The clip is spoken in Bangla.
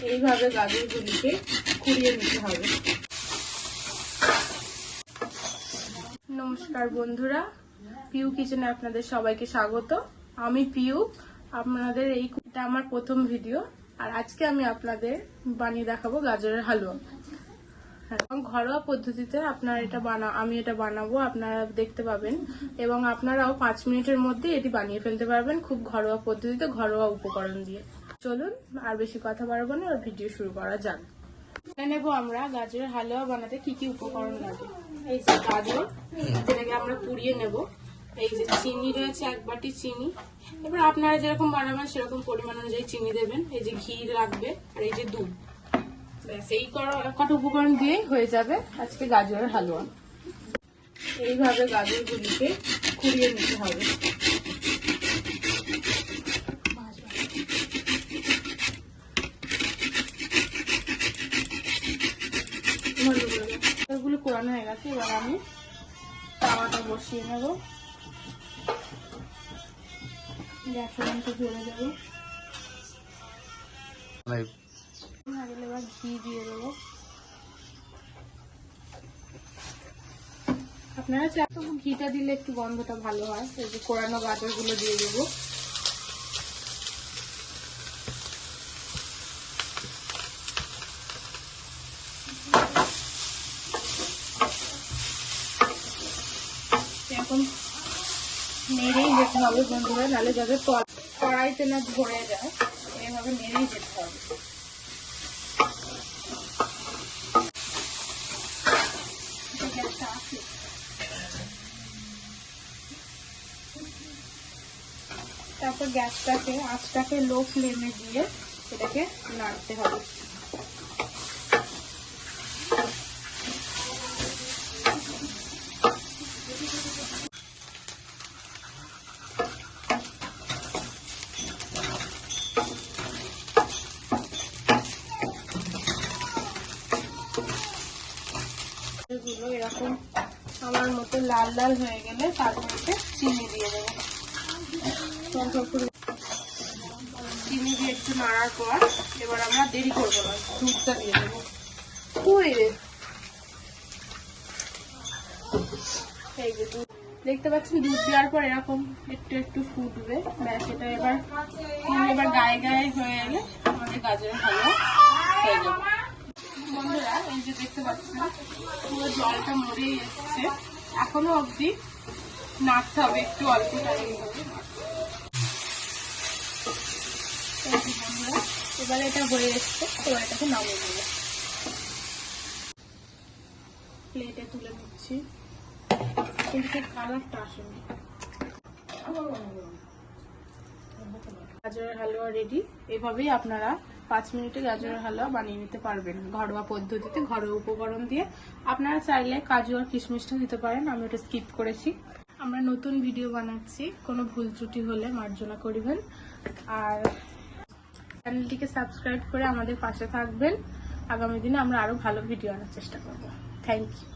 এইভাবে গাজরগুলিকে কুড়িয়ে নিতে হবে। নমস্কার বন্ধুরা, পিউ কিচেনে আপনাদের সবাইকে স্বাগত। আমি পিউ। আপনাদের এটা আমার প্রথম ভিডিও, আর আজকে আমি আপনাদের বানিয়ে দেখাবো গাজরের হালুয়া। এবং ঘরোয়া পদ্ধতিতে আমি এটা বানাবো, আপনারা দেখতে পাবেন এবং আপনারাও 5 মিনিটের মধ্যে এটি বানিয়ে ফেলতে পারবেন খুব ঘরোয়া পদ্ধতিতে, ঘরোয়া উপকরণ দিয়ে। চলুন আর বেশি কথা বাড়াবো না, আর ভিডিও শুরু করা যাক। নেব আমরা গাজরের হালুয়া বানাতে কি কি উপকরণ লাগে। এই যে গাজর, যেটাকে আমরা পুড়িয়ে নেব। এই যে চিনি রয়েছে, 1 বাটি চিনি। এবার আপনারা যেরকম বানাবেন সেরকম পরিমাণ অনুযায়ী চিনি দেবেন। এই যে ঘি লাগবে, আর এই যে দুধ। ব্যাস এই কটা উপকরণ দিয়ে হয়ে যাবে আজকে গাজরের হালুয়া। এইভাবে গাজরগুলিকে কুড়িয়ে নিতে হবে। এগুলো কোরানো হয়ে গেছে। এবার আমি তাওয়াটা বসিয়ে নেব, গ্যাসের মধ্যে জলে দেবো। এবার ঘি দিয়ে দেবো। আপনারা চাইলে ঘিটা দিলে একটু গন্ধটা ভালো হয়। এই যে কোরানো গাজরগুলো দিয়ে দেবো। এখন নেড়েই যেতে হবে বন্ধুরা, নাহলে যাতে কড়াইতে না ধরে যায়, এইভাবে নেড়েই যেতে হবে। তারপর আঁচটাকে লো ফ্লেমে দিয়ে এটাকে নাড়তে হবে। এগুলো এরকম আমার মতো লাল লাল হয়ে গেলে তারপরে চিনি দিয়ে দেবো। চিনি দিয়ে একটু নাড়ার পর এবার আমরা দেরি করবো না, দুধটা দিয়ে দেবো। এই যে দুধ দেখতে পাচ্ছেন, দুধ দেওয়ার পর এরকম একটু একটু ফুটবে। ব্যাস, এটা এবার গায়ে গায়ে হয়ে এলে আমাদের গাজরের হালুয়া হয়ে যাবে। বন্ধুরা, এই যে দেখতে পাচ্ছেন পুরো জলটা মরেই এসছে। এখনো অবধি নাড়তে হবে, একটু অল্প টাইম হবে। বন্ধুরা, এবার এটা হয়ে এসছে। এবার এটাকে নামিয়ে দেবো, প্লেটে তুলে নিচ্ছি। কিন্তু কালারটা আসেনি। গাজরের হালুয়া রেডি। এভাবেই আপনারা 5 মিনিটে গাজরের হালুয়া বানিয়ে নিতে পারবেন ঘরোয়া পদ্ধতিতে, ঘরোয়া উপকরণ দিয়ে। আপনারা চাইলে কাজু আর কিশমিশটা দিতে পারেন, আমি ওটা স্কিপ করেছি। আমরা নতুন ভিডিও বানাচ্ছি, কোনো ভুল ত্রুটি হলে মার্জনা করবেন। আর চ্যানেলটিকে সাবস্ক্রাইব করে আমাদের পাশে থাকবেন। আগামী দিনে আমরা আরো ভালো ভিডিও আনার চেষ্টা করব। Thank you.